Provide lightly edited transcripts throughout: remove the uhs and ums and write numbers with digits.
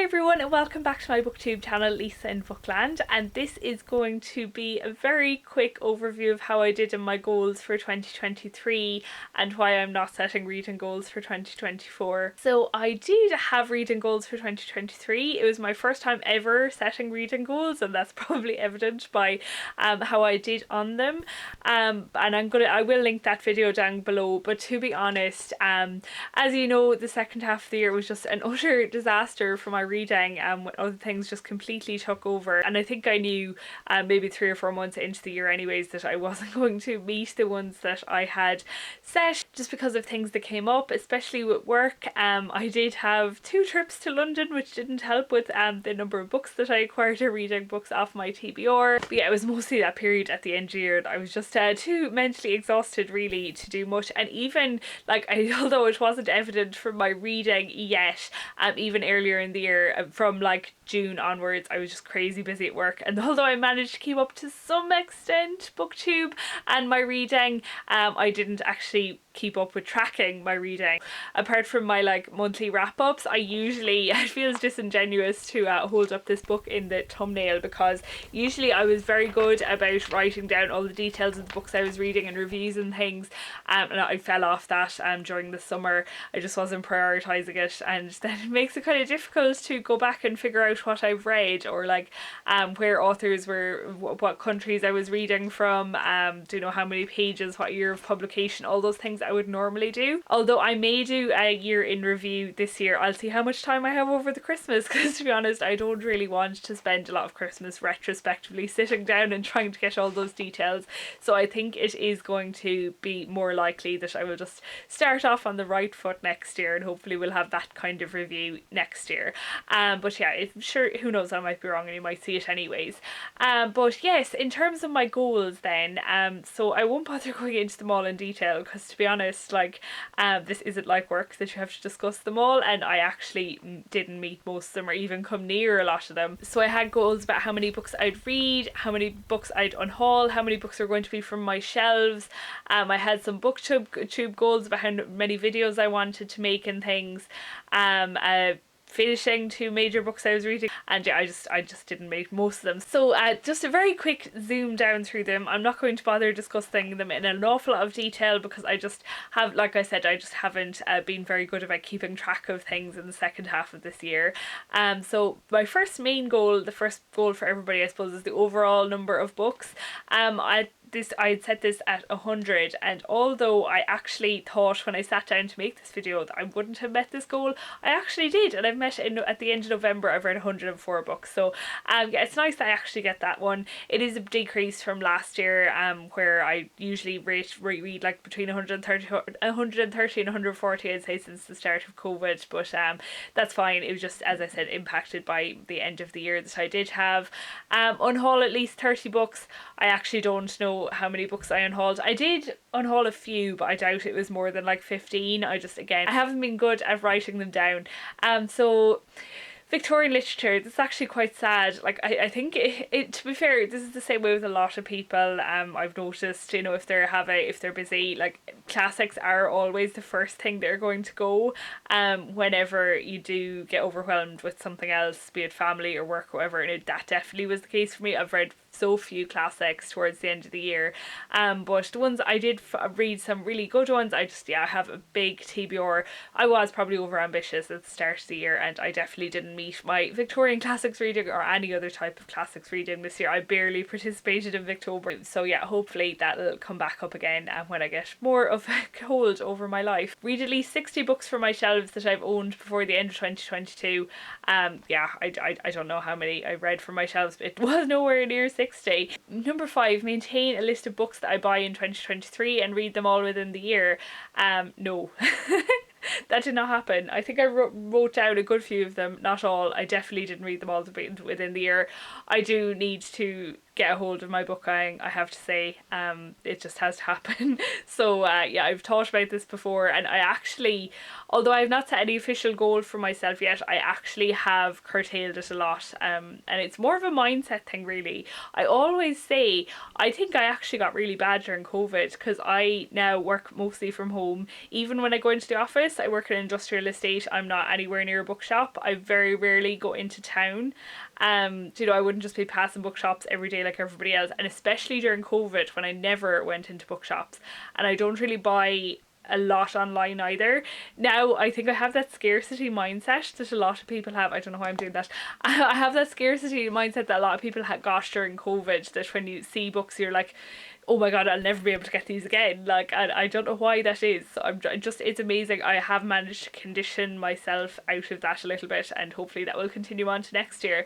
everyone and welcome back to my booktube channel, Lisa in Bookland, and this is going to be a very quick overview of how I did in my goals for 2023 and why I'm not setting reading goals for 2024. So I did have reading goals for 2023. It was my first time ever setting reading goals, and that's probably evident by how I did on them. And I will link that video down below. But to be honest, as you know, the second half of the year was just an utter disaster for my reading, when other things just completely took over. And I think I knew maybe 3 or 4 months into the year anyways that I wasn't going to meet the ones that I had set, just because of things that came up, especially with work. I did have 2 trips to London, which didn't help with the number of books that I acquired or reading books off my TBR. But yeah, it was mostly that period at the end of the year that I was just too mentally exhausted really to do much. And even like, although it wasn't evident from my reading yet, even earlier in the year, from like June onwards, I was just crazy busy at work. And although I managed to keep up to some extent booktube and my reading, I didn't actually keep up with tracking my reading. Apart from my like monthly wrap-ups, it feels disingenuous to hold up this book in the thumbnail, because usually I was very good about writing down all the details of the books I was reading and reviews and things, and I fell off that during the summer. I just wasn't prioritising it, and then it makes it kind of difficult to go back and figure out what I've read, or like where authors were, what countries I was reading from, do you know how many pages, what year of publication, all those things I would normally do. Although I may do a year in review this year. I'll see how much time I have over the Christmas, because to be honest, I don't really want to spend a lot of Christmas retrospectively sitting down and trying to get all those details. So I think it is going to be more likely that I will just start off on the right foot next year, and hopefully we'll have that kind of review next year. But yeah, sure, who knows, I might be wrong and you might see it anyways. But yes, in terms of my goals then, so I won't bother going into them all in detail, because to be honest, like this isn't like work that you have to discuss them all, and I actually didn't meet most of them or even come near a lot of them. So I had goals about how many books I'd read, how many books I'd unhaul, how many books are going to be from my shelves. I had some booktube goals about how many videos I wanted to make and things. Finishing 2 major books I was reading, and yeah, I just didn't make most of them. So just a very quick zoom down through them. I'm not going to bother discussing them in an awful lot of detail, because I just have, like I said, I just haven't been very good about keeping track of things in the second half of this year. So my first main goal, the first goal for everybody I suppose, is the overall number of books. I had set this at 100, and although I actually thought when I sat down to make this video that I wouldn't have met this goal, I actually did, and I've met at the end of November. I've read 104 books, so yeah, it's nice that I actually get that one. It is a decrease from last year, where I usually read like between 130 and 140, I'd say, since the start of COVID, but that's fine. It was just, as I said, impacted by the end of the year that I did have. Unhaul at least 30 books. I actually don't know how many books I unhauled. I did unhaul a few, but I doubt it was more than like 15. I haven't been good at writing them down. So Victorian literature, this is actually quite sad. Like I think it to be fair, this is the same way with a lot of people. I've noticed, you know, if they're busy, like classics are always the first thing they're going to go whenever you do get overwhelmed with something else, be it family or work or whatever. And that definitely was the case for me. I've read so few classics towards the end of the year, but the ones I did read, some really good ones. I have a big TBR. I was probably over ambitious at the start of the year, and I definitely didn't meet my Victorian classics reading or any other type of classics reading this year. I barely participated in Victober, so yeah, hopefully that'll come back up again when I get more of a hold over my life. Read at least 60 books from my shelves that I've owned before the end of 2022. Yeah, I don't know how many I read from my shelves, but it was nowhere near 60. Number 5, maintain a list of books that I buy in 2023 and read them all within the year. No. That did not happen. I think I wrote down a good few of them, not all. I definitely didn't read them all within the year. I do need to get a hold of my book buying, I have to say. It just has to happen. So yeah, I've thought about this before, and I actually, although I've not set any official goal for myself yet, I actually have curtailed it a lot. And it's more of a mindset thing, really. I always say, I think I actually got really bad during COVID, because I now work mostly from home. Even when I go into the office, I work in an industrial estate. I'm not anywhere near a bookshop. I very rarely go into town. I wouldn't just be passing bookshops every day like everybody else, and especially during COVID when I never went into bookshops, and I don't really buy a lot online either. Now I think I have that scarcity mindset that a lot of people have. I don't know why I'm doing that. I have that scarcity mindset that a lot of people had got during COVID, that when you see books you're like, oh my god, I'll never be able to get these again. Like, I don't know why that is. I'm just, it's amazing. I have managed to condition myself out of that a little bit, and hopefully that will continue on to next year.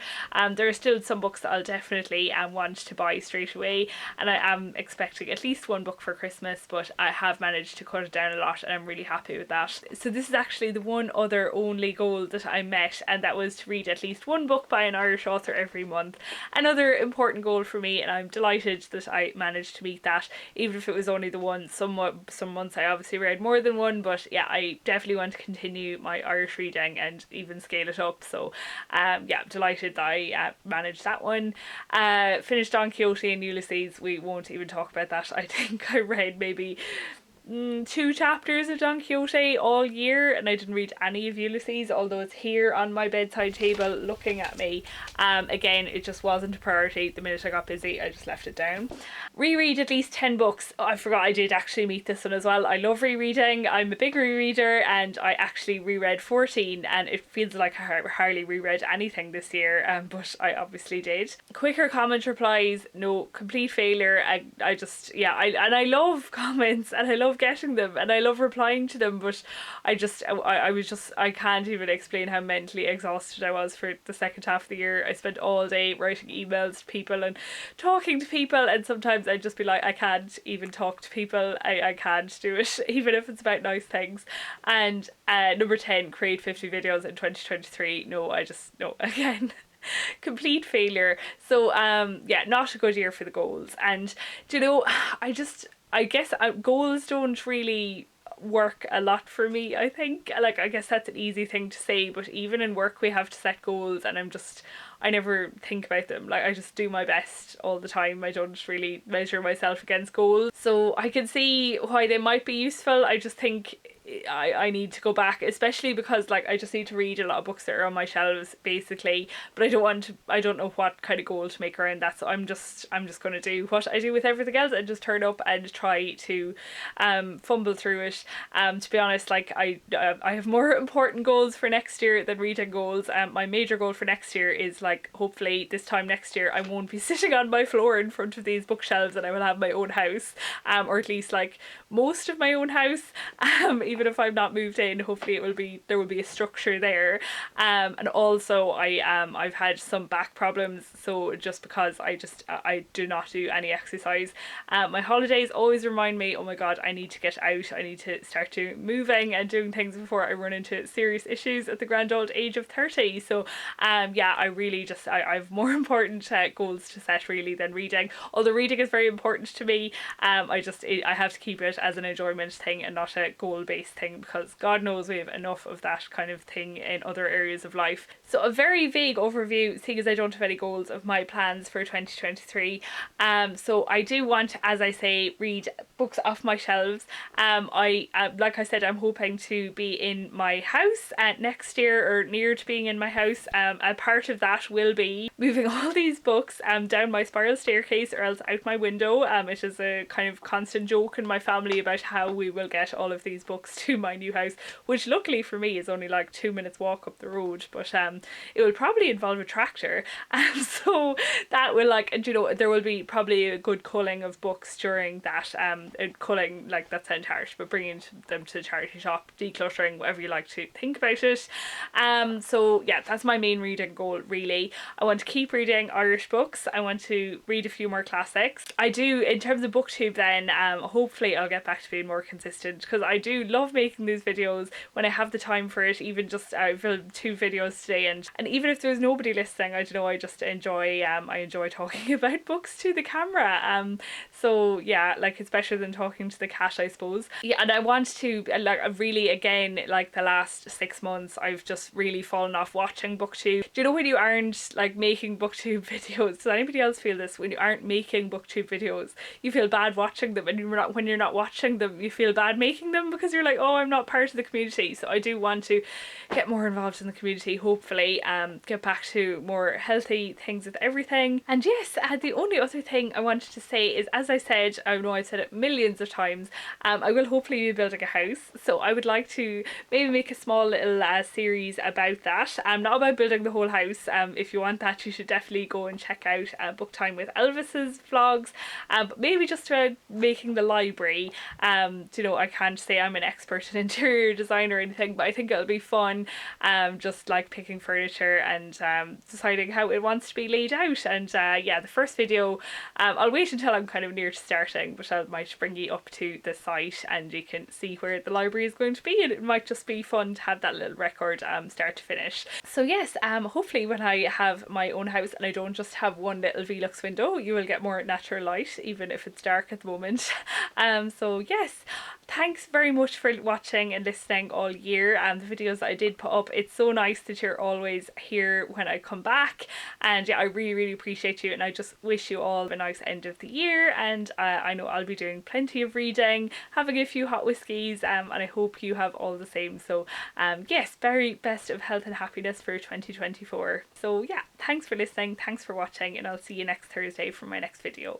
There are still some books that I'll definitely want to buy straight away, and I am expecting at least one book for Christmas, but I have managed to cut it down a lot, and I'm really happy with that. So this is actually the one other only goal that I met, and that was to read at least one book by an Irish author every month. Another important goal for me, and I'm delighted that I managed to meet that, even if it was only the one. Some months I obviously read more than one, but yeah, I definitely want to continue my Irish reading and even scale it up. So yeah, delighted that I managed that one. Finished Don Quixote and Ulysses. We won't even talk about that. I think I read maybe 2 chapters of Don Quixote all year, and I didn't read any of Ulysses, although it's here on my bedside table looking at me. Again, it just wasn't a priority. The minute I got busy, I just left it down. Reread at least 10 books. Oh, I forgot I did actually meet this one as well. I love rereading. I'm a big rereader, and I actually reread 14, and it feels like I hardly reread anything this year, but I obviously did. Quicker comment replies, no, complete failure. I love comments, and I love getting them, and I love replying to them, but I can't even explain how mentally exhausted I was for the second half of the year. I spent all day writing emails to people and talking to people, and sometimes I'd just be like, I can't even talk to people. I can't do it, even if it's about nice things. And number 10, create 50 videos in 2023. No, again. Complete failure. So yeah, not a good year for the goals. And I guess goals don't really work a lot for me, I think. Like, I guess that's an easy thing to say, but even in work we have to set goals, and I never think about them. Like, I just do my best all the time. I don't really measure myself against goals. So I can see why they might be useful. I just think I need to go back, especially because like I just need to read a lot of books that are on my shelves basically, but I don't know what kind of goal to make around that. So I'm just going to do what I do with everything else and just turn up and try to fumble through it. To be honest, like I have more important goals for next year than reading goals. My major goal for next year is, like, hopefully this time next year I won't be sitting on my floor in front of these bookshelves, and I will have my own house, or at least like most of my own house. Even if I'm not moved in, hopefully there will be a structure there. And also I've had some back problems, so just because I do not do any exercise. My holidays always remind me, oh my god, I need to get out. I need to start moving and doing things before I run into serious issues at the grand old age of 30. So yeah, I have more important goals to set really than reading. Although reading is very important to me, I have to keep it as an enjoyment thing and not a goal-based thing, because God knows we have enough of that kind of thing in other areas of life. So a very vague overview, seeing as I don't have any goals, of my plans for 2023. So I do want, as I say, read books off my shelves. Like I said, I'm hoping to be in my house next year, or near to being in my house. A part of that will be moving all these books down my spiral staircase or else out my window. It is a kind of constant joke in my family about how we will get all of these books to my new house, which luckily for me is only like 2 minutes walk up the road, but it will probably involve a tractor, so that will, like, there will be probably a good culling of books during that. Culling, like, that sounds harsh, but bringing them to the charity shop, decluttering, whatever you like to think about it. So yeah, that's my main reading goal really. I want to keep reading Irish books. I want to read a few more classics. I do, in terms of booktube then, hopefully I'll get back to being more consistent, because I do love love making these videos when I have the time for it. Even just I filmed 2 videos today, and even if there's nobody listening, I don't know, I just enjoy I enjoy talking about books to the camera. So yeah, like it's better than talking to the cat, I suppose. Yeah, and I want to like really, again, like the last 6 months I've just really fallen off watching booktube. Do you know when you aren't like making booktube videos, does anybody else feel this? When you aren't making booktube videos, you feel bad watching them, and when you're not watching them, you feel bad making them because you're like, oh, I'm not part of the community. So I do want to get more involved in the community, hopefully, get back to more healthy things with everything. And yes, the only other thing I wanted to say is, as I said, I know I've said it millions of times, I will hopefully be building a house, so I would like to maybe make a small little series about that. Not about building the whole house. If you want that, you should definitely go and check out Book Time with Elvis's vlogs, but maybe just about making the library. You know, I can't say I'm an expert in interior design or anything, but I think it'll be fun, just like picking furniture and deciding how it wants to be laid out. And yeah, the first video, I'll wait until I'm kind of near to starting, but I might bring you up to the site and you can see where the library is going to be, and it might just be fun to have that little record start to finish. So yes, hopefully when I have my own house and I don't just have one little Velux window, you will get more natural light, even if it's dark at the moment. So yes, thanks very much for watching and listening all year, and the videos that I did put up. It's so nice that you're always here when I come back, and yeah, I really appreciate you, and I just wish you all a nice end of the year. And I know I'll be doing plenty of reading, having a few hot whiskies, and I hope you have all the same. So yes, very best of health and happiness for 2024. So yeah, thanks for listening, thanks for watching, and I'll see you next Thursday for my next video.